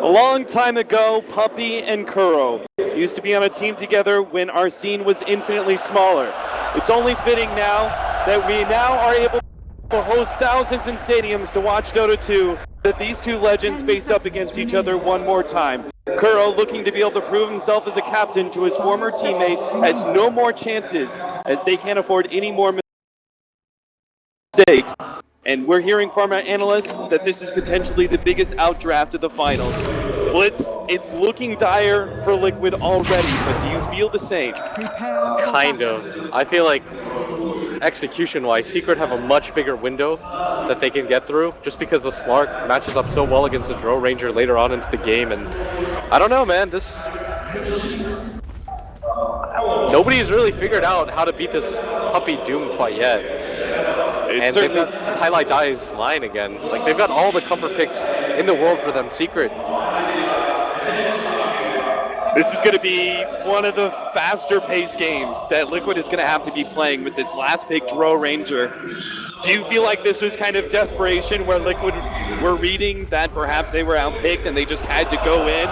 A long time ago, Puppy and Kuro used to be on a team together when our scene was infinitely smaller. It's only fitting now that we now are able to host thousands in stadiums to watch Dota 2, that these two legends face up against each other one more time. Kuro, looking to be able to prove himself as a captain to his former teammates, has no more chances as they can't afford any more mistakes. And we're hearing from our analysts that this is potentially the biggest outdraft of the finals. Well, it's looking dire for Liquid already, but do you feel the same? Kind of. I feel like execution-wise, Secret have a much bigger window that they can get through, just because the Slark matches up so well against the Dro Ranger later on into the game, and I don't know, man. Nobody's really figured out how to beat this Puppy Doom quite yet. And they've got Highlight Dye's line again. Like, they've got all the comfort picks in the world for them. Secret. This is going to be one of the faster paced games that Liquid is going to have to be playing with this last pick, Dro Ranger. Do you feel like this was kind of desperation where Liquid were reading that perhaps they were outpicked and they just had to go in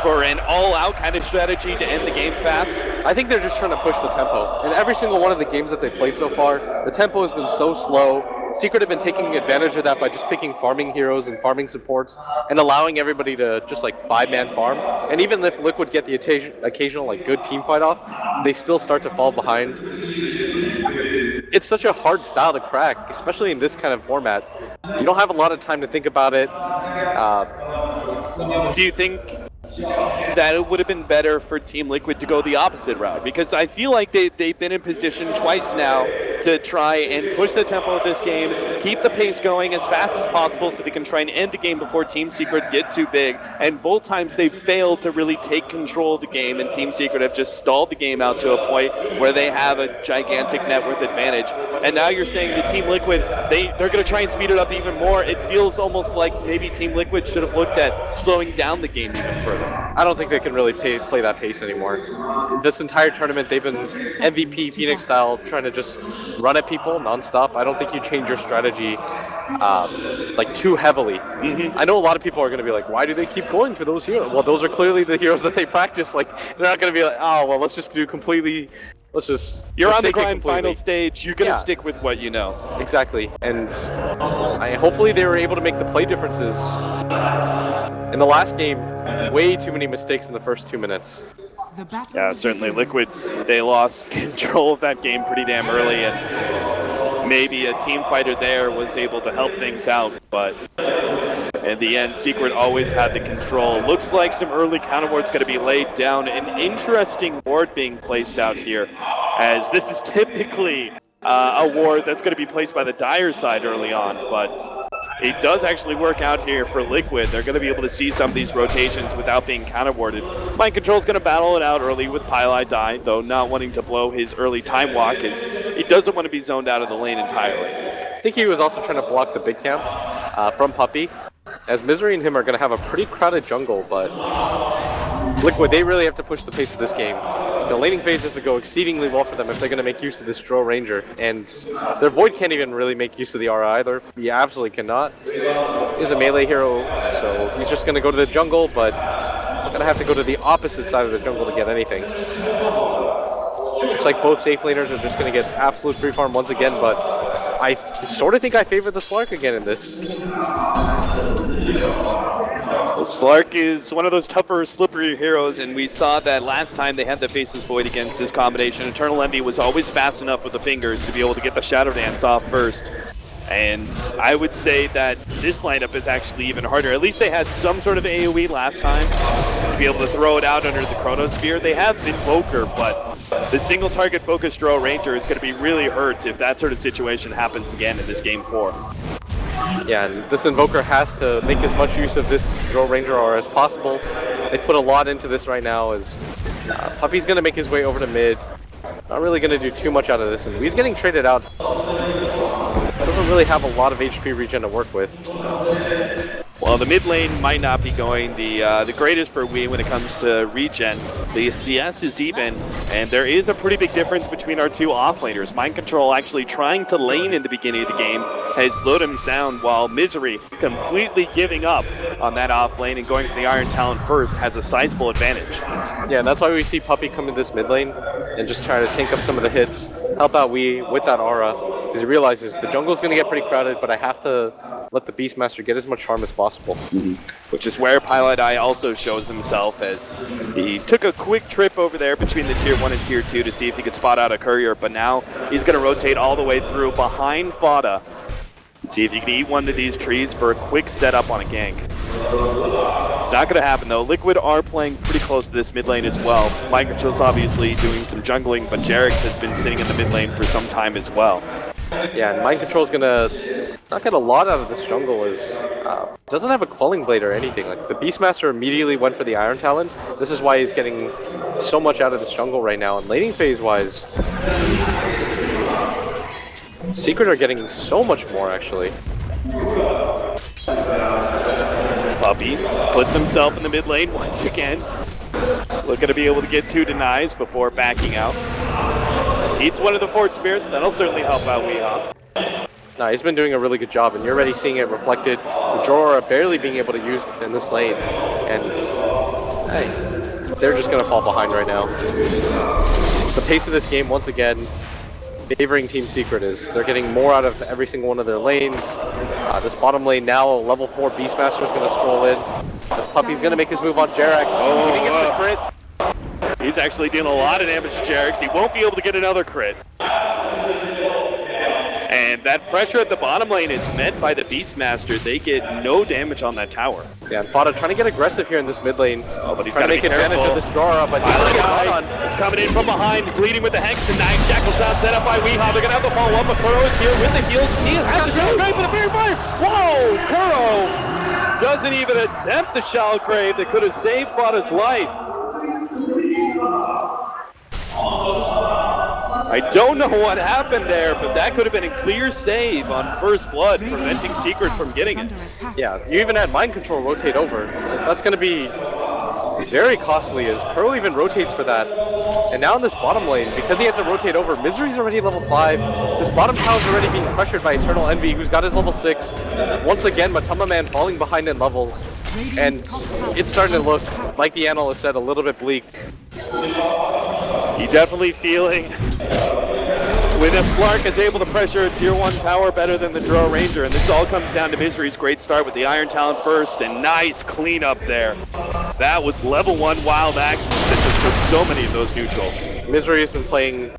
for an all-out kind of strategy to end the game fast? I think they're just trying to push the tempo. In every single one of the games that they played so far, the tempo has been so slow. Secret have been taking advantage of that by just picking farming heroes and farming supports and allowing everybody to just like 5-man farm. And even if Liquid get the occasional like good team fight off, they still start to fall behind. It's such a hard style to crack, especially in this kind of format. You don't have a lot of time to think about it. Do you think that it would have been better for Team Liquid to go the opposite route? Because I feel like they've been in position twice now to try and push the tempo of this game, keep the pace going as fast as possible so they can try and end the game before Team Secret get too big. And both times they've failed to really take control of the game, and Team Secret have just stalled the game out to a point where they have a gigantic net worth advantage. And now you're saying that Team Liquid, they're going to try and speed it up even more. It feels almost like maybe Team Liquid should have looked at slowing down the game even further. I don't think they can really play that pace anymore. This entire tournament, they've been MVP Phoenix style, trying to just run at people nonstop. I don't think you change your strategy like too heavily. I know a lot of people are going to be like, why do they keep going for those heroes? Well, those are clearly the heroes that they practice. Like, they're not going to be like, oh, well, let's just do completely. You're on the grind final stage. You're going to stick with what you know. Exactly. And hopefully they were able to make the play differences. In the last game, way too many mistakes in the first 2 minutes. Yeah, certainly. Liquid, they lost control of that game pretty damn early, and maybe a team fighter there was able to help things out, but in the end, Secret always had the control. Looks like some early counter ward's going to be laid down. An interesting ward being placed out here, as this is typically a ward that's going to be placed by the Dire side early on, but it does actually work out here for Liquid. They're going to be able to see some of these rotations without being counter-warded. Mind Control's going to battle it out early with Pylai Die, though not wanting to blow his early time walk, as he doesn't want to be zoned out of the lane entirely. I think he was also trying to block the big camp from Puppy, as Misery and him are going to have a pretty crowded jungle, but Liquid, they really have to push the pace of this game. The laning phase has to go exceedingly well for them if they're going to make use of this Dro Ranger, and their Void can't even really make use of the RI either. He absolutely cannot. He's a melee hero, so he's just going to go to the jungle, but he's going to have to go to the opposite side of the jungle to get anything. Looks like both safe laners are just going to get absolute free farm once again, but I sort of think I favor the Slark again in this. Well, Slark is one of those tougher, slippery heroes, and we saw that last time they had to face this Void against this combination. Eternal Envy was always fast enough with the fingers to be able to get the Shadow Dance off first. And I would say that this lineup is actually even harder. At least they had some sort of AoE last time to be able to throw it out under the Chronosphere. They have Invoker, but the single target focused Dro Ranger is going to be really hurt if that sort of situation happens again in this game 4. Yeah, and this Invoker has to make as much use of this Dro Ranger as possible. They put a lot into this right now, as Puppy's going to make his way over to mid. Not really going to do too much out of this, and he's getting traded out. Doesn't really have a lot of HP regen to work with. Well, the mid lane might not be going the greatest for Wii when it comes to regen. The CS is even, and there is a pretty big difference between our two offlaners. Mind Control actually trying to lane in the beginning of the game has slowed him down, while Misery completely giving up on that off lane and going for the Iron Talon first has a sizable advantage. Yeah, and that's why we see Puppey come in this mid lane and just try to tank up some of the hits, help out Wii with that aura, because he realizes the jungle's going to get pretty crowded, but I have to let the Beastmaster get as much harm as possible. Which is where Pilot Eye also shows himself, as he took a quick trip over there between the Tier 1 and Tier 2 to see if he could spot out a courier, but now he's going to rotate all the way through behind Fada and see if he can eat one of these trees for a quick setup on a gank. It's not going to happen though. Liquid are playing pretty close to this mid lane as well. Mind Control's obviously doing some jungling, but Jarek has been sitting in the mid lane for some time as well. Yeah, and Mind Control's gonna not get a lot out of this jungle, as doesn't have a Quelling Blade or anything. Like, the Beastmaster immediately went for the Iron Talon. This is why he's getting so much out of this jungle right now. And laning phase wise, Secret are getting so much more actually. Puppey puts himself in the mid lane once again. Looking to be able to get 2 denies before backing out. Eats one of the Fort Spirits, that'll certainly help out Weehaw. Nah, he's been doing a really good job, and you're already seeing it reflected. The Jorah barely being able to use in this lane, and hey, they're just gonna fall behind right now. The pace of this game, once again, favoring Team Secret, is they're getting more out of every single one of their lanes. This bottom lane now, a level 4 Beastmaster is gonna stroll in. This Puppey's gonna make his move on Jerax. Oh, he gets the crit. He's actually dealing a lot of damage to Jerax. He won't be able to get another crit. And that pressure at the bottom lane is met by the Beastmaster. They get no damage on that tower. Yeah, and Fada trying to get aggressive here in this mid lane. Oh, but he's trying got to make advantage of this Jorah, but it's coming in from behind, bleeding with the Hex tonight. Shackle shot set up by Weehaw. They're gonna have to follow up, but Kuro is here with the heals. He has the Shallow Grave for the very fire. Whoa, Kuro doesn't even attempt the Shallow Grave that could have saved Fada's life. I don't know what happened there, but that could have been a clear save on first blood, preventing Secret from getting it. Yeah, you even had Mind Control rotate over. That's going to be very costly, as Pearl even rotates for that. And now in this bottom lane, because he had to rotate over, Misery's already level 5. This bottom tower's already being pressured by Eternal Envy, who's got his level 6. Once again, Matama Man falling behind in levels. And it's starting to look, like the analyst said, a little bit bleak. He definitely feeling when a Slark is able to pressure a tier 1 tower better than the Drow Ranger, and this all comes down to Misery's great start with the Iron Talon first, and nice cleanup there. That was level 1 wild action that just took so many of those neutrals. Misery has been playing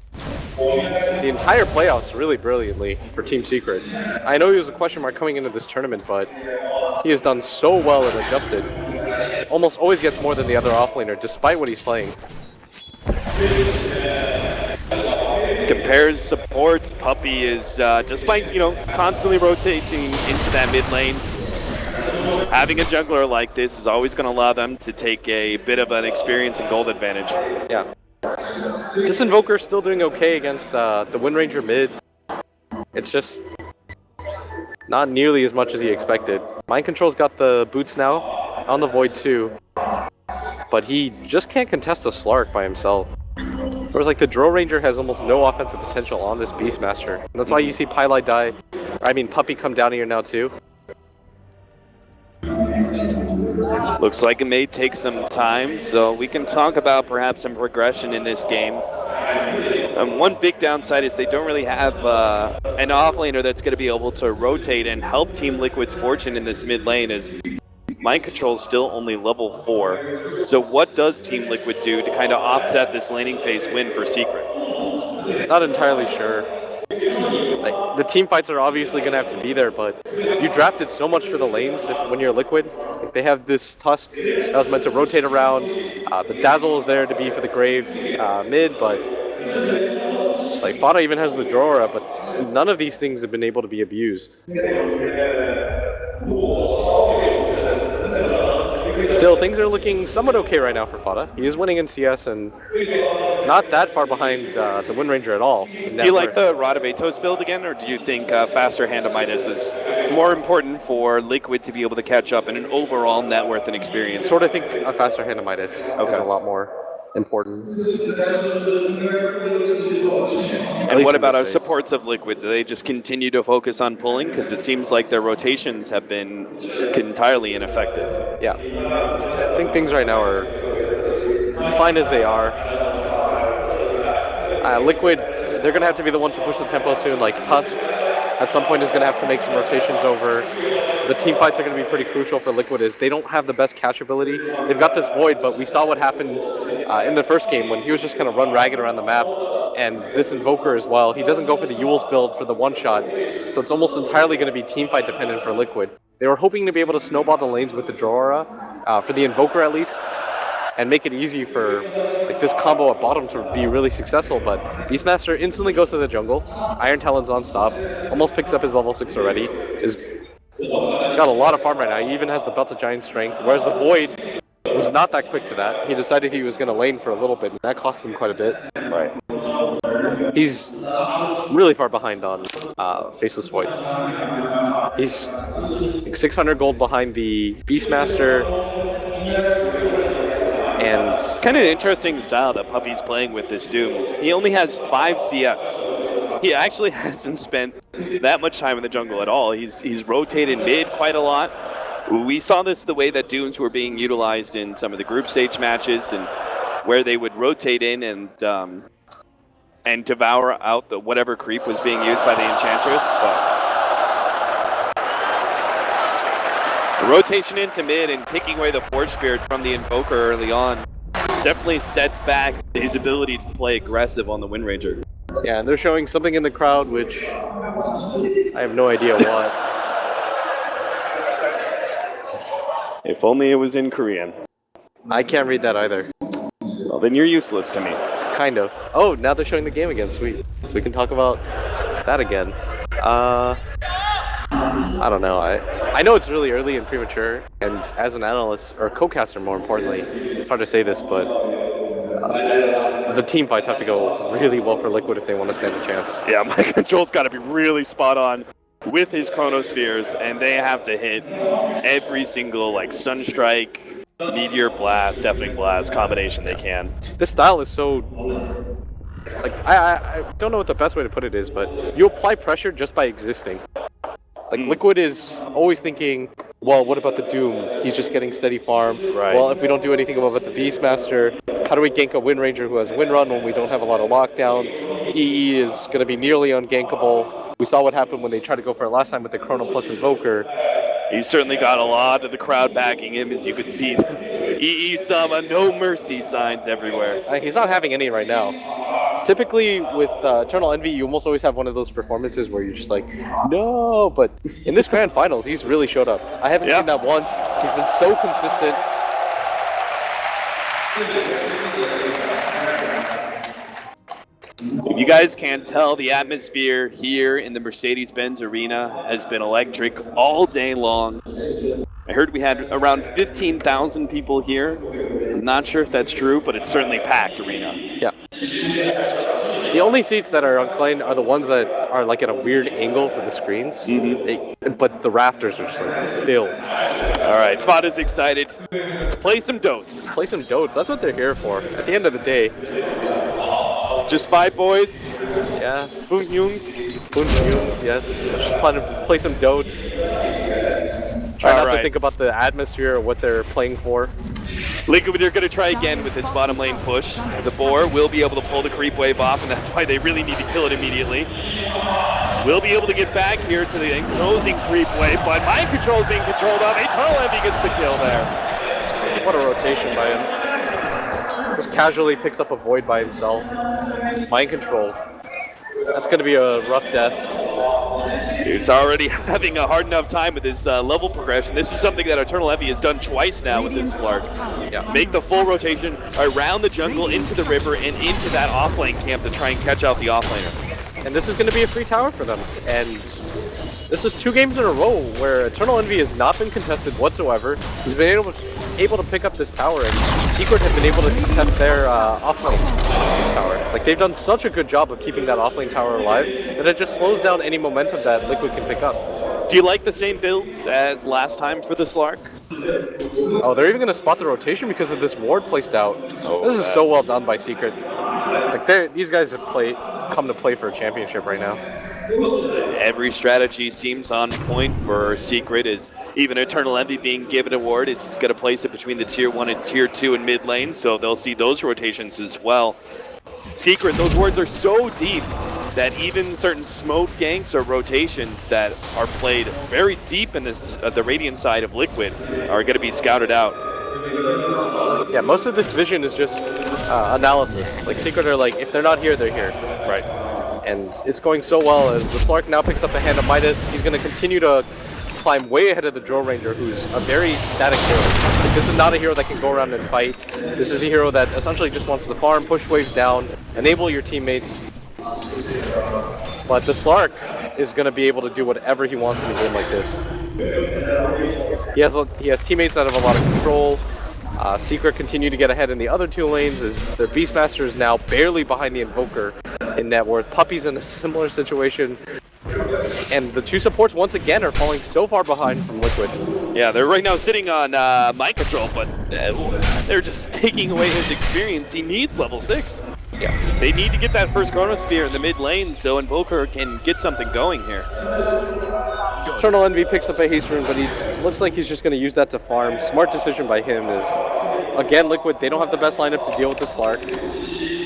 the entire playoffs really brilliantly for Team Secret. I know he was a question mark coming into this tournament, but he has done so well and adjusted. Almost always gets more than the other offlaner, despite what he's playing. Compares supports, Puppey is just by, constantly rotating into that mid lane. Having a jungler like this is always going to allow them to take a bit of an experience and gold advantage. Yeah. This Invoker's still doing okay against the Wind Ranger mid. It's just not nearly as much as he expected. Mind Control's got the boots now on the Void too, but he just can't contest a Slark by himself. Whereas like the Drow Ranger has almost no offensive potential on this Beastmaster. And that's why you see Pylai die. Puppey come down here now too. Looks like it may take some time, so we can talk about perhaps some progression in this game. One big downside is they don't really have an offlaner that's going to be able to rotate and help Team Liquid's fortune in this mid lane, as Mind Control is still only level 4. So what does Team Liquid do to kind of offset this laning phase win for Secret? Not entirely sure. Like, the team fights are obviously going to have to be there, but you drafted so much for the lanes when you're Liquid. Like, they have this Tusk that was meant to rotate around. The Dazzle is there to be for the Grave mid, but like Fada even has the Jorah, but none of these things have been able to be abused. Still, things are looking somewhat okay right now for Fada. He is winning in CS and not that far behind the Wind Ranger at all. Do you like the Radabatos build again, or do you think faster hand of Midas is more important for Liquid to be able to catch up in an overall net worth and experience? Sort of think a faster hand of Midas is Okay. a lot more important. And what about our supports of Liquid? Do they just continue to focus on pulling? Because it seems like their rotations have been entirely ineffective. Yeah. I think things right now are fine as they are. Liquid, they're going to have to be the ones to push the tempo soon. Like Tusk, at some point, is going to have to make some rotations over. The team fights are going to be pretty crucial for Liquid, as they don't have the best catch ability. They've got this Void, but we saw what happened in the first game when he was just kind of run ragged around the map. And this Invoker as well, he doesn't go for the Yules build for the one-shot, so it's almost entirely going to be team fight dependent for Liquid. They were hoping to be able to snowball the lanes with the Drora, for the Invoker at least, and make it easy for like this combo at bottom to be really successful, but Beastmaster instantly goes to the jungle. Iron Talon's on stop, almost picks up his level 6 already, is got a lot of farm right now. He even has the Belt of Giant Strength, whereas the Void was not that quick to that. He decided he was going to lane for a little bit, and that cost him quite a bit. Right. He's really far behind on Faceless Void. He's like 600 gold behind the Beastmaster. And kind of an interesting style that Puppy's playing with this Doom. He only has 5 CS. He actually hasn't spent that much time in the jungle at all. He's rotated mid quite a lot. We saw this the way that Dooms were being utilized in some of the group stage matches, and where they would rotate in and devour out the whatever creep was being used by the Enchantress. But the rotation into mid and taking away the Forge Spirit from the Invoker early on definitely sets back his ability to play aggressive on the Wind Ranger. Yeah, and they're showing something in the crowd which I have no idea what. If only it was in Korean. I can't read that either. Well, then you're useless to me. Kind of. Oh, now they're showing the game again, sweet. So we can talk about that again. I don't know. I know it's really early and premature, and as an analyst, or co-caster more importantly, it's hard to say this, but the team fights have to go really well for Liquid if they want to stand a chance. Yeah, my control's got to be really spot on with his Chronospheres, and they have to hit every single like Sunstrike, Meteor Blast, Deafening Blast combination they can. This style is so... like, I don't know what the best way to put it is, but you apply pressure just by existing. Like, Liquid is always thinking, well, what about the Doom? He's just getting steady farm. Right. Well, if we don't do anything about the Beastmaster, how do we gank a Wind Ranger who has Wind Run when we don't have a lot of lockdown? EE is going to be nearly ungankable. We saw what happened when they tried to go for it last time with the Chrono plus Invoker. He's certainly got a lot of the crowd backing him, as you could see. EE Sama, no mercy signs everywhere. He's not having any right now. Typically with Eternal Envy, you almost always have one of those performances where you're just like, no, but in this Grand Finals, he's really showed up. I haven't seen that once. He's been so consistent. If you guys can't tell, the atmosphere here in the Mercedes-Benz Arena has been electric all day long. I heard we had around 15,000 people here. I'm not sure if that's true, but it's certainly packed arena. Yeah. The only seats that are unclaimed are the ones that are like at a weird angle for the screens. But the rafters are just like filled. All right, Fada's excited. Let's play some dotes. Play some dotes. That's what they're here for. At the end of the day. Just 5 boys. Yeah. Boon Yoons. Yeah. Just play some dotes. Try not to think about the atmosphere or what they're playing for. Liquid are going to try again with this bottom lane push. The Boar will be able to pull the creep wave off, and that's why they really need to kill it immediately. We'll be able to get back here to the enclosing creep wave, but Mind Control is being controlled off. Eternal Envy gets the kill there. What a rotation by him. Just casually picks up a Void by himself. Mind Control. That's going to be a rough death. He's already having a hard enough time with his level progression. This is something that Eternal Envy has done twice now with this Slark. Yeah. Make the full rotation around the jungle, into the river, and into that offlane camp to try and catch out the offlaner. And this is going to be a free tower for them. And this is 2 games in a row where Eternal Envy has not been contested whatsoever. He's been able to able to pick up this tower, and Secret have been able to contest their offlane tower. Like, they've done such a good job of keeping that offlane tower alive that it just slows down any momentum that Liquid can pick up. Do you like the same builds as last time for the Slark? Oh, they're even going to spot the rotation because of this ward placed out. Oh, this is so well done by Secret. Like, these guys have come to play for a championship right now. Every strategy seems on point for Secret, as even Eternal Envy being given a ward is going to place it between the tier 1 and tier 2 in mid lane, so they'll see those rotations as well. Secret, those wards are so deep that even certain smoke ganks or rotations that are played very deep in this, the Radiant side of Liquid are going to be scouted out. Yeah, most of this vision is just analysis. Like, Secret are like, if they're not here, they're here. Right. And it's going so well as the Slark now picks up the Hand of Midas. He's going to continue to climb way ahead of the Drill Ranger, who's a very static hero. Like, this is not a hero that can go around and fight. This is a hero that essentially just wants to farm, push waves down, enable your teammates. But the Slark is going to be able to do whatever he wants in a game like this. He has teammates that have a lot of control. Secret continue to get ahead in the other two lanes as their Beastmaster is now barely behind the Invoker in net worth. Puppy's in a similar situation. And the two supports once again are falling so far behind from Liquid. Yeah, they're right now sitting on mind control, but they're just taking away his experience. He needs level 6. Yeah. They need to get that first Chronosphere in the mid lane so Invoker can get something going here. Eternal Envy picks up a haste rune, but he looks like he's just going to use that to farm. Smart decision by him is, again, Liquid, they don't have the best lineup to deal with the Slark.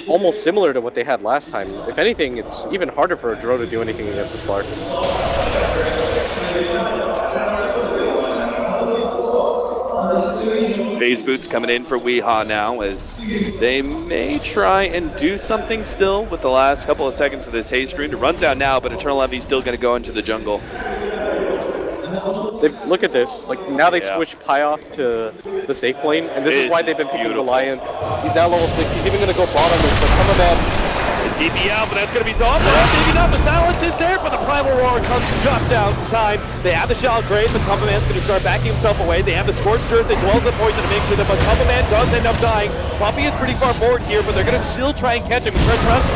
Almost similar to what they had last time. If anything, it's even harder for a Dro to do anything against the Slark. Phase Boots coming in for Weehaw now, as they may try and do something still with the last couple of seconds of this haste rune to run down now, but Eternal Envy's still going to go into the jungle. Look at this. Like, now they switch Pyoff to the safe lane, and this is why they've been picking the Lion. He's now level 6. He's even going to go bottom with the Thunderman. TP out, but that's going to be solved. Maybe not. The silence is there, but the Primal Roar comes to drop down time. They have the Shell Grave. The Tumble Man's going to start backing himself away. They have the Scorched Earth as well as the Poison to make sure that the Tumble Man does end up dying. Poppy is pretty far forward here, but they're going to still try and catch him.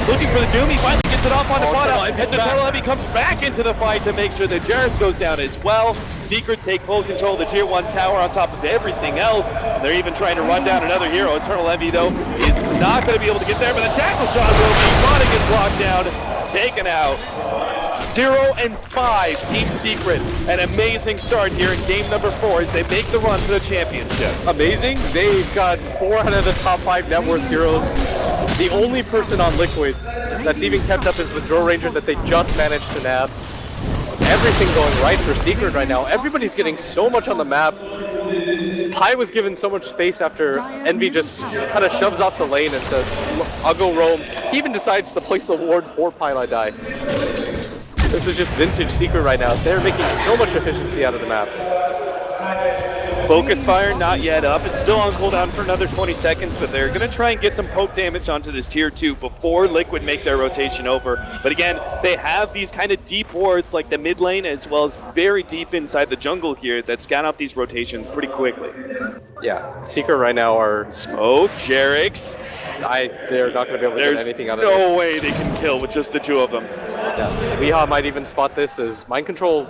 Looking for the Doom. He finally gets it off on the bottom. And the Eternal Envy comes back into the fight to make sure that Jareth goes down as well. Secret take full control of the tier 1 tower on top of everything else. They're even trying to run down another hero. Eternal Envy, though, is not going to be able to get there, but a tackle shot will be caught and gets blocked down, taken out. 0-5, Team Secret. An amazing start here in game number 4 as they make the run to the championship. Amazing. They've got 4 out of the top 5 net worth heroes. The only person on Liquid that's even kept up is the Drill Ranger that they just managed to nab. Everything going right for Secret right now. Everybody's getting so much on the map. Pi was given so much space after Envy just kind of shoves off the lane and says, I'll go roam. He even decides to place the ward for Pylai Die. This is just vintage Secret right now. They're making so much efficiency out of the map. Focus Fire not yet up. It's still on cooldown for another 20 seconds, but they're going to try and get some poke damage onto this tier 2 before Liquid make their rotation over. But again, they have these kind of deep wards like the mid lane as well as very deep inside the jungle here that scan out these rotations pretty quickly. Yeah, Secret right now are... Smoke, Jerix. They're not going to be able to get anything out of this. No way they can kill with just the 2 of them. Yeah, Weehaw might even spot this as Mind Control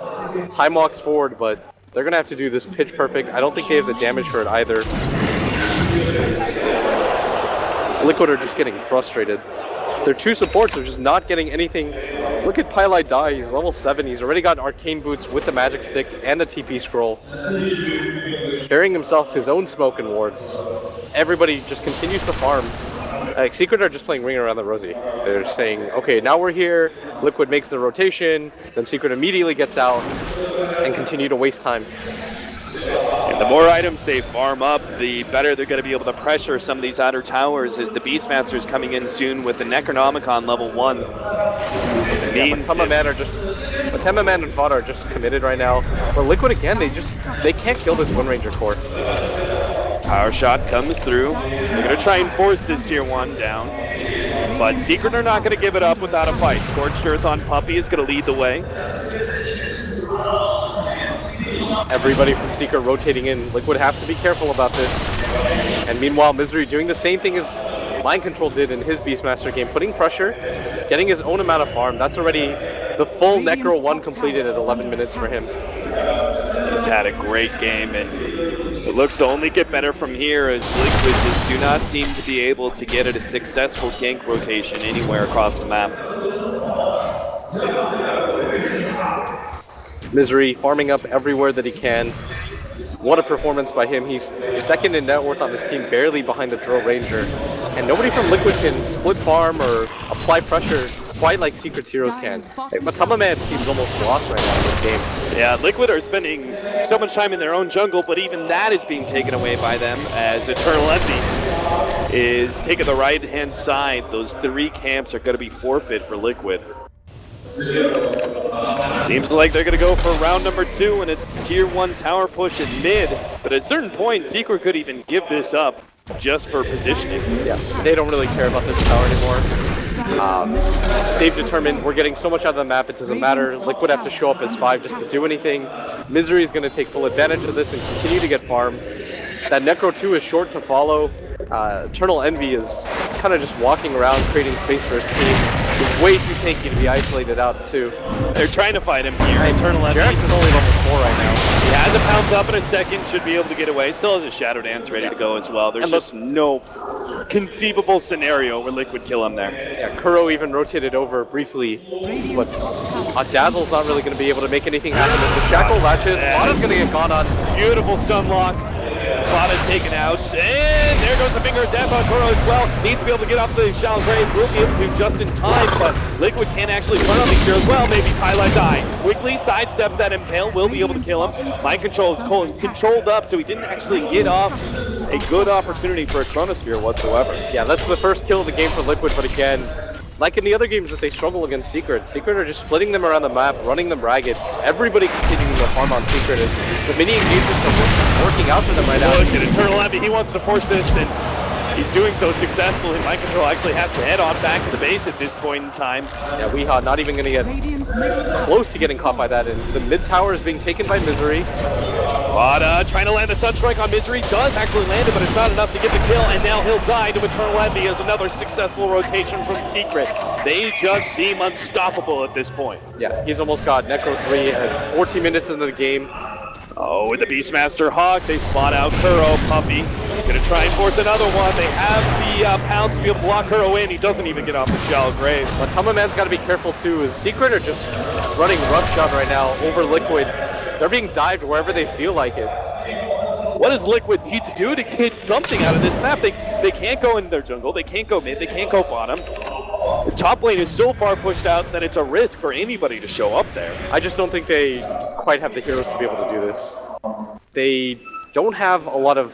time walks forward, but they're going to have to do this pitch perfect. I don't think they have the damage for it either. Liquid are just getting frustrated. Their 2 supports are just not getting anything. Look at Pylai Die, he's level 7. He's already got Arcane Boots with the Magic Stick and the TP Scroll. Carrying himself his own smoke and wards. Everybody just continues to farm. Secret are just playing Ring Around the Rosie. They're saying, okay, now we're here. Liquid makes the rotation. Then Secret immediately gets out and continue to waste time. And the more items they farm up, the better they're going to be able to pressure some of these outer towers as the Beastmaster's coming in soon with the Necronomicon level 1. Matema Man and Vada are just committed right now. But Liquid again, they can't kill this Wind Ranger core. Power shot comes through. They're going to try and force this tier 1 down. But Secret are not going to give it up without a fight. Scorched Earth on Puppy is going to lead the way. Everybody from Secret rotating in. Liquid have to be careful about this. And meanwhile, Misery doing the same thing as Mind Control did in his Beastmaster game, putting pressure, getting his own amount of farm. That's already the full Necro 1 completed at 11 minutes for him. He's had a great game, and it looks to only get better from here as Liquid just do not seem to be able to get at a successful gank rotation anywhere across the map. Misery farming up everywhere that he can. What a performance by him. He's second in net worth on his team, barely behind the Drill Ranger. And nobody from Liquid can split farm or apply pressure quite like Secret's heroes can. Matama Man seems almost lost right now in this game. Yeah, Liquid are spending so much time in their own jungle, but even that is being taken away by them as Eternal Envy is taking the right-hand side. Those 3 camps are going to be forfeit for Liquid. Seems like they're going to go for round number 2 and a tier 1 tower push in mid, but at a certain point, Secret could even give this up just for positioning. Yeah, they don't really care about this tower anymore. They've determined we're getting so much out of the map, it doesn't matter. Liquid have to show up as 5 just to do anything. Misery is going to take full advantage of this and continue to get farm. That Necro 2 is short to follow. Eternal Envy is kind of just walking around, creating space for his team. He's way too tanky to be isolated out too. They're trying to fight him here. Eternal Envy is only level 4 right now. He has a pounce up in a second, should be able to get away. Still has a Shadow Dance ready to go as well. There's just no conceivable scenario where Liquid kill him there. Yeah, Kuro even rotated over briefly, but Dazzle's not really going to be able to make anything happen. If the Shackle latches, Lana's going to get gone on. Beautiful stun lock. Lana's taken out, and there goes the finger of death on Kuro as well. Needs to be able to get off the Shallow Grave. Will be able to just in time, but Liquid can't actually turn on the here as well. Maybe Kyla die. Quickly sidesteps that Impale, will be able to kill him. Mind Control is controlled up, so he didn't actually get off a good opportunity for a Chronosphere whatsoever. Yeah, that's the first kill of the game for Liquid, but again, like in the other games that they struggle against Secret, Secret are just splitting them around the map, running them ragged. Everybody continuing to farm on Secret as the mini engagements are working out for them right now. Look at Eternal Envy, he wants to force this, and he's doing so successfully. Mind Control actually has to head on back to the base at this point in time. Yeah, Weehaw not even going to get close to getting caught by that, and the mid tower is being taken by Misery. But trying to land a Sunstrike on Misery, does actually land it, but it's not enough to get the kill, and now he'll die to Eternal Envy as another successful rotation from Secret. They just seem unstoppable at this point. Yeah, he's almost got Necro 3 at 14 minutes into the game. Oh, with the Beastmaster Hawk, they spot out Kuro. Puppy is going to try and force another one. They have the pounce to be able to block Kuro in. He doesn't even get off the Shallow Grave. But Man's got to be careful too, as Secret are just running roughshod right now over Liquid. They're being dived wherever they feel like it. What does Liquid need to do to get something out of this map? They can't go in their jungle, they can't go mid, they can't go bottom. The top lane is so far pushed out that it's a risk for anybody to show up there. I just don't think they quite have the heroes to be able to do this. They don't have a lot of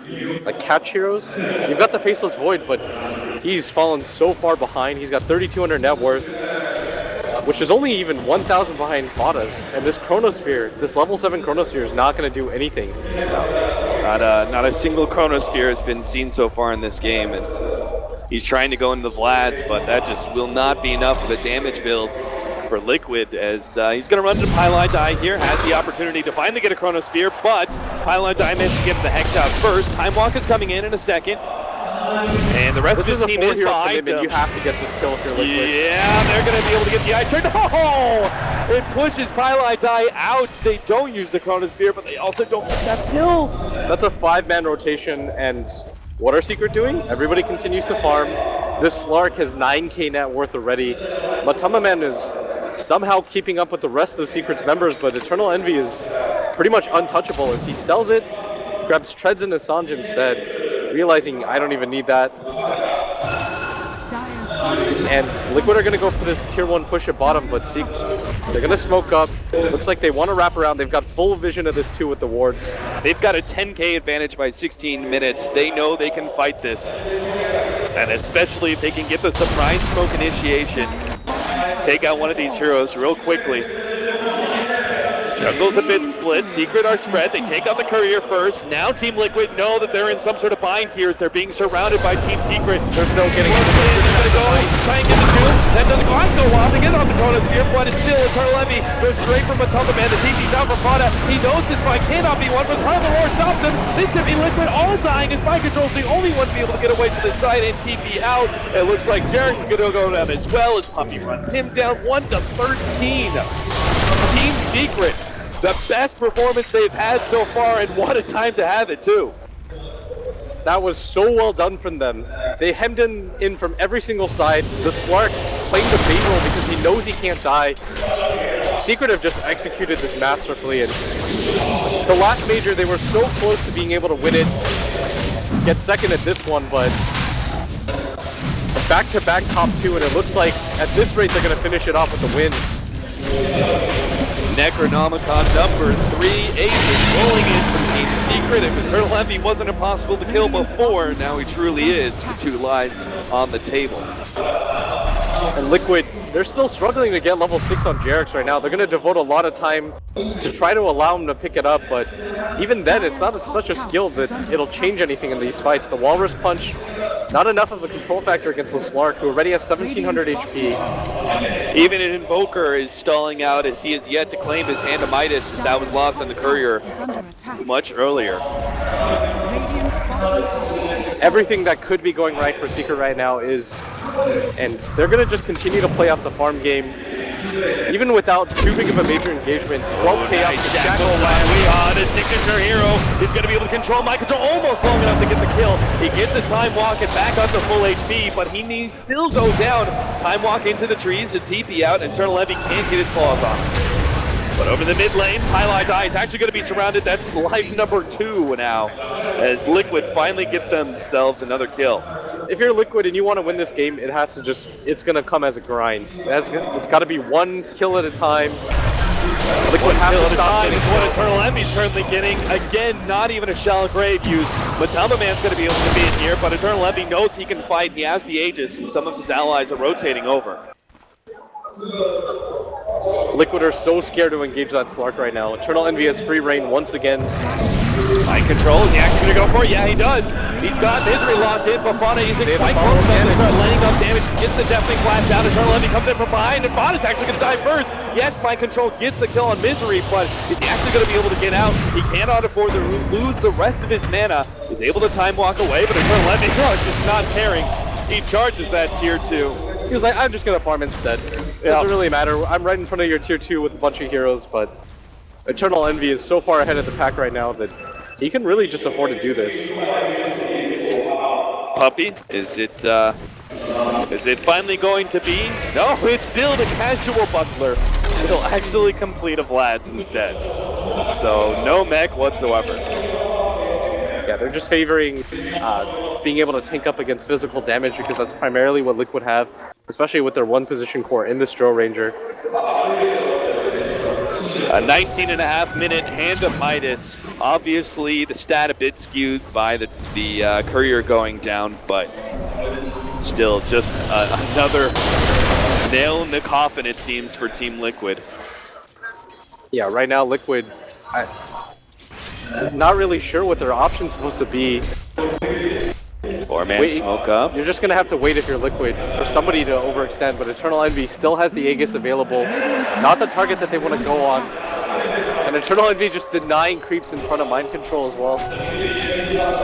catch heroes. You've got the Faceless Void, but he's fallen so far behind. He's got 3,200 net worth, which is only even 1,000 behind Fada's. And this Chronosphere, this level 7 Chronosphere is not going to do anything. Not a single Chronosphere has been seen so far in this game. And he's trying to go into the Vlads, but that just will not be enough of a damage build for Liquid, as he's going to run into Pylon Die here, has the opportunity to finally get a Chronosphere, but Pylon Die managed to get the Hex out first. Time Walk is coming in a second, and the rest of his team is behind him. You have to get this kill if you're Liquid. Yeah, they're going to be able to get the eye turn. Oh! It pushes Pylon Die out. They don't use the Chronosphere, but they also don't get that kill. That's a 5-man rotation, and what are Secret doing? Everybody continues to farm. This Slark has 9k net worth already. Matama Man is somehow keeping up with the rest of Secret's members, but Eternal Envy is pretty much untouchable as he sells it, grabs Treads and Assange instead, realizing I don't even need that. And Liquid are going to go for this tier 1 push at bottom, but they're going to smoke up. Looks like they want to wrap around. They've got full vision of this too with the wards. They've got a 10k advantage by 16 minutes. They know they can fight this. And especially if they can get the surprise smoke initiation, take out one of these heroes real quickly. Jungle's a bit split. Secret are spread. They take out the courier first. Now Team Liquid know that they're in some sort of bind here as they're being surrounded by Team Secret. There's no getting in. He's gonna go try and get the two. That doesn't go off. They get off the chronosphere, but it's still Eternal Envy goes straight from Matumba Man. The TP's out for Fada. He knows this fight cannot be won, but Carvalor stops him. This could be Liquid all dying as Mind Control's the only one to be able to get away to the side and TP out. It looks like Jarek's gonna go down as well as Puppy runs him down 1-13. Team Secret, the best performance they've had so far, and what a time to have it too. That was so well done from them. They hemmed him in from every single side. The Slark playing the bait role because he knows he can't die. Secret have just executed this masterfully, and the last major they were so close to being able to win it. Get second at this one, but back-to-back top two, and it looks like at this rate they're going to finish it off with a win. Necronomicon number 3, aces rolling in for Team Secret. If Eternal Envy wasn't impossible to kill before, now he truly is with 2 lives on the table. And Liquid, they're still struggling to get level 6 on Jarek's right now. They're going to devote a lot of time to try to allow him to pick it up, but even then, it's not such a skill that it'll change anything in these fights. The Walrus Punch, not enough of a control factor against the Slark, who already has 1700 HP. Even an Invoker is stalling out as he has yet to claim his Hand of Midas, as that was lost on the Courier much earlier. Everything that could be going right for Secret right now is, and they're going to just continue to play out the farm game, even without too big of a major engagement. 12k up to Shackle. The signature hero is going to be able to control Mind Control almost long enough to get the kill. He gets the Time Walk and back up to full HP, but he still goes down. Time Walk into the trees, the TP out, and Eternal Envy can't get his claws on. But over the mid lane, Highlight Eye is actually going to be surrounded. That's life number 2 now, as Liquid finally get themselves another kill. If you're Liquid and you want to win this game, it has to it's going to come as a grind. It's got to be one kill at a time. Liquid one kill at a time is what Eternal Envy's certainly getting. Again, not even a shallow grave use. Matumba Man's going to be able to be in here, but Eternal Envy knows he can fight. He has the Aegis, and some of his allies are rotating over. Liquid are so scared to engage that Slark right now. Eternal Envy has free reign once again. Mind Control, is he actually going to go for it? Yeah, he does. He's got Misery locked in. Fafana using quite close to start laying up damage. Gets the Deafening Blast down. Eternal Envy comes in from behind, and Fafana's actually going to die first. Yes, Mind Control gets the kill on Misery, but is he actually going to be able to get out? He cannot afford to lose the rest of his mana. He's able to Time Walk away, but Eternal Envy is just not caring. He charges that tier 2. He was like, I'm just going to farm instead. It doesn't really matter. I'm right in front of your tier 2 with a bunch of heroes, but Eternal Envy is so far ahead of the pack right now that he can really just afford to do this. Puppy, is it finally going to be? No, it's still the casual Buckler. He'll actually complete a Vlad's instead. So no mech whatsoever. Yeah, they're just favoring being able to tank up against physical damage because that's primarily what Liquid have, especially with their one position core in this Dro Ranger. A 19.5 minute Hand of Midas. Obviously the stat a bit skewed by the Courier going down, but still just another nail in the coffin it seems for Team Liquid. Yeah, right now Liquid, I'm not really sure what their option's supposed to be. 4-man smoke up. You're just going to have to wait if you're Liquid for somebody to overextend, but Eternal Envy still has the Aegis available. Not the target that they want to go on. And Eternal Envy just denying creeps in front of Mind Control as well.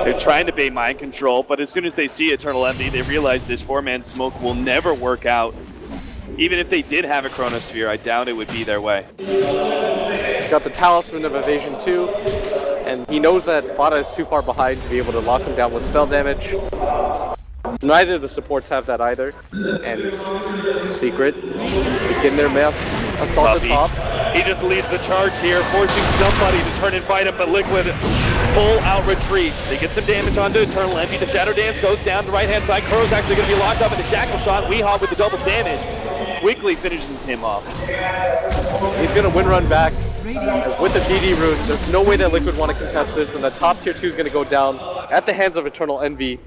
They're trying to bait Mind Control, but as soon as they see Eternal Envy, they realize this 4-man smoke will never work out. Even if they did have a Chronosphere, I doubt it would be their way. He's got the Talisman of Evasion too, and he knows that Fada is too far behind to be able to lock him down with spell damage. Neither of the supports have that either, and Secret begin their mass assault at top. He just leads the charge here, forcing somebody to turn and fight him, but Liquid full out retreat. They get some damage onto Eternal Envy. The Shadow Dance goes down the right hand side. Kuro's actually going to be locked up in the Shackle Shot. Weehawk with the double damage quickly finishes him off. He's going to win run back. With the DD rune, there's no way that Liquid want to contest this, and the top tier 2 is going to go down at the hands of Eternal Envy.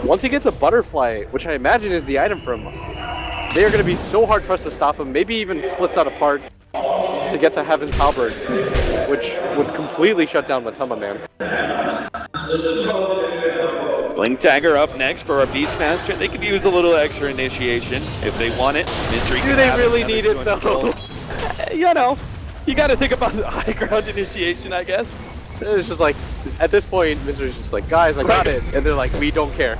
Once he gets a Butterfly, which I imagine is the item for him, they are going to be so hard pressed to stop him, maybe even splits out apart. to get the Heaven's Halberd, which would completely shut down Matama Man. Blink Dagger up next for our Beastmaster. They could use a little extra initiation if they want it. Misery Do they really need it though? You know, you got to think about the high ground initiation, I guess. It's just like, at this point, Misery's just like, guys, I got it. And they're like, we don't care.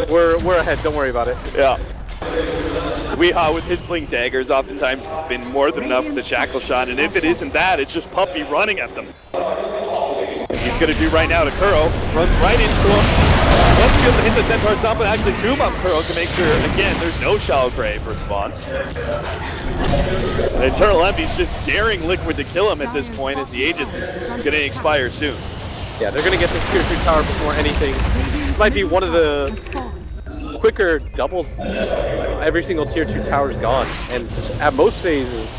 We're ahead, don't worry about it. Yeah. Weehaw with his Blink Daggers oftentimes been more than enough with the Shackle Shot, and if it isn't that, it's just Puppy running at them. He's gonna do right now to Kuro, runs right into him. Wants to be able to hit the Centaur Stomp, but actually zoom up Kuro to make sure, again, there's no Shallow Grave response. And Eternal Envy's just daring Liquid to kill him at this point, as the Aegis is gonna expire soon. Yeah, they're gonna get this tier 2 tower before anything. This might be one of the quicker double, every single tier 2 tower's gone. And at most phases,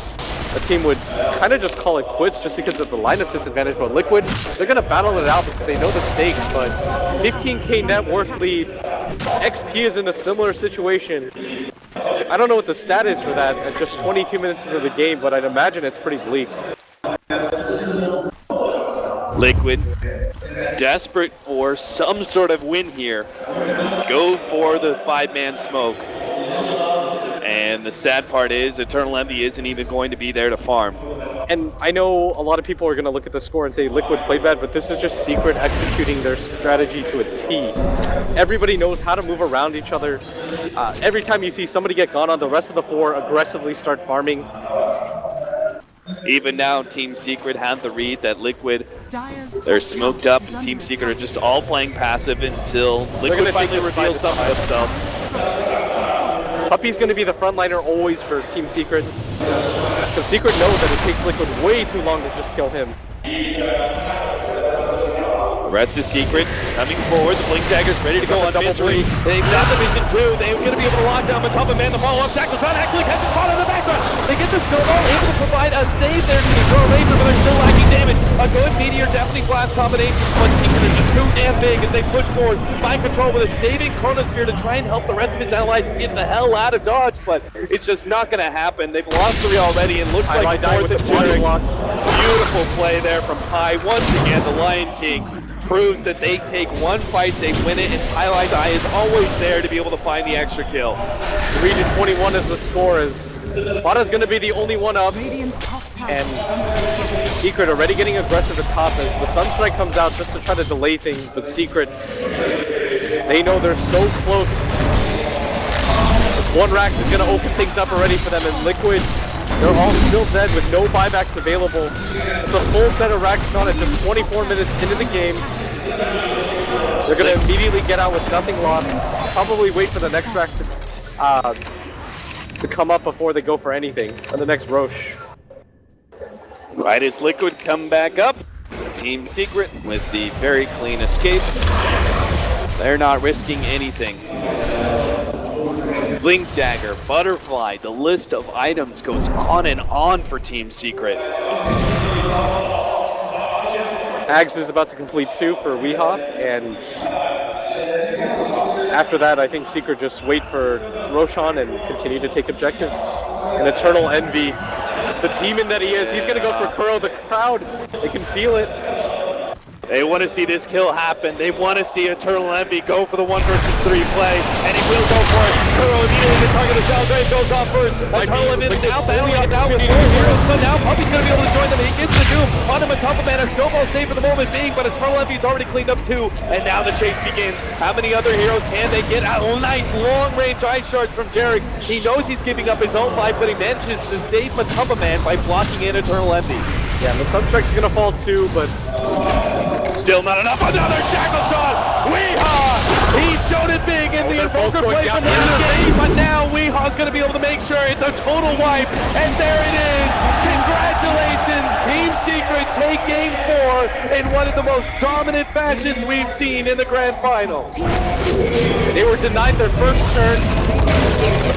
a team would kind of just call it quits just because of the lineup disadvantage. But Liquid, they're going to battle it out because they know the stakes, but 15k net worth lead, XP is in a similar situation. I don't know what the stat is for that at just 22 minutes into the game, but I'd imagine it's pretty bleak. Liquid, desperate for some sort of win here, go for the 5-man smoke. And the sad part is, Eternal Envy isn't even going to be there to farm. And I know a lot of people are going to look at the score and say Liquid played bad, but this is just Secret executing their strategy to a T. Everybody knows how to move around each other. Every time you see somebody get gone on, the rest of the 4 aggressively start farming. Even now, Team Secret had the read that Liquid, they're smoked up, and Team Secret are just all playing passive until Liquid finally reveals something of themselves. Puppy's going to be the frontliner always for Team Secret, because Secret knows that it takes Liquid way too long to just kill him. The rest is Secret coming forward. The Blink Dagger's ready to go on Misery. They've got the vision too. They're going to be able to lock down Matama Man. The follow-up Shackle Shot actually catches spot in the background. They get the snowball, able to provide a save there to the Throw Ranger, but they're still lacking damage. A good Meteor Deafening Blast combination, but Secret is just too damn big as they push forward. Find control with a saving Chronosphere to try and help the rest of its allies get the hell out of dodge, but it's just not going to happen. They've lost 3 already, and looks like fourth and Jerick. Beautiful play there from Pi. Once again, the Lion King proves that they take one fight, they win it, and Highlight Eye is always there to be able to find the extra kill. 3-21 is the score, as Bada's going to be the only one up, and Secret already getting aggressive at top as the Sunstrike comes out just to try to delay things, but Secret, they know they're so close. This 1 Rax is going to open things up already for them, and Liquid, they're all still dead with no buybacks available. It's a full set of Rax gone at just 24 minutes into the game. They're going to immediately get out with nothing lost. Probably wait for the next Rax to come up before they go for anything, or the next Roche. Right as Liquid come back up, Team Secret with the very clean escape. They're not risking anything. Blink Dagger, Butterfly, the list of items goes on and on for Team Secret. Ags is about to complete 2 for Weehaw, and after that I think Secret just wait for Roshan and continue to take objectives. And Eternal Envy, the demon that he is, he's going to go for Kuro. The crowd, they can feel it. They want to see this kill happen. They want to see Eternal Envy go for the 1 versus 3 play, and he will go for it. Kuro immediately the target of Shallow Grave goes off first. Eternal Envy is now battling out now with 4 heroes, but now Puppy's going to be able to join them. He gets the Doom on him on top of man. A snowball save for the moment being, but Eternal Envy's already cleaned up 2, and now the chase begins. How many other heroes can they get? A nice long-range Ice Shards from Jerick. He knows he's giving up his own life, but he manages to save Matama Man by blocking in Eternal Envy. Yeah, the Sunstrike's going to fall too, but still not enough. Another Shackle Shot! Weehaw! He showed it big in the Invoker play from the game, but now Weehaw's going to be able to make sure it's a total wipe, and there it is! Congratulations! Team Secret take Game 4 in one of the most dominant fashions we've seen in the Grand Finals. They were denied their first turn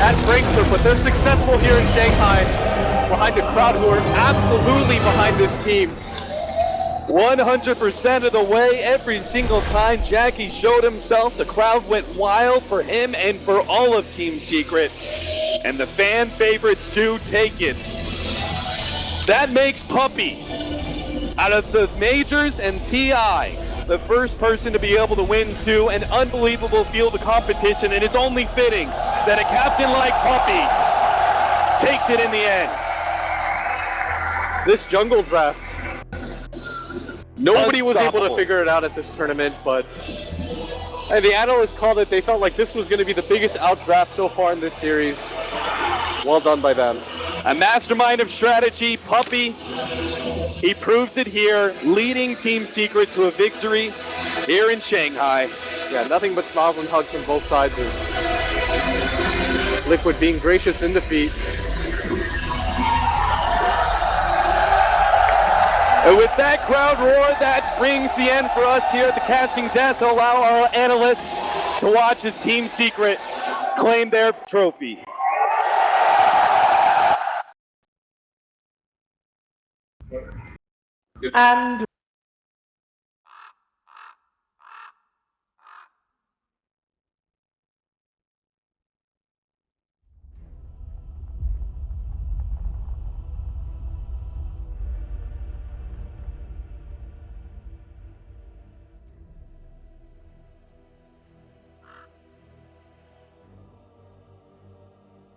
at Frankfurt, but they're successful here in Shanghai behind a crowd who are absolutely behind this team. 100% of the way, every single time Jackie showed himself, the crowd went wild for him and for all of Team Secret. And the fan favorites do take it. That makes Puppy, out of the majors and TI, the first person to be able to win to an unbelievable field of competition, and it's only fitting that a captain like Puppy takes it in the end. This jungle draft, nobody was able to Unstoppable. figure it out at this tournament, but and the analysts called it. They felt like this was going to be the biggest outdraft so far in this series. Well done by them. A mastermind of strategy, Puppy. He proves it here, leading Team Secret to a victory here in Shanghai. Yeah, nothing but smiles and hugs from both sides as Liquid being gracious in defeat. And with that crowd roar, that brings the end for us here at the casting desk to allow our analysts to watch as Team Secret claim their trophy. And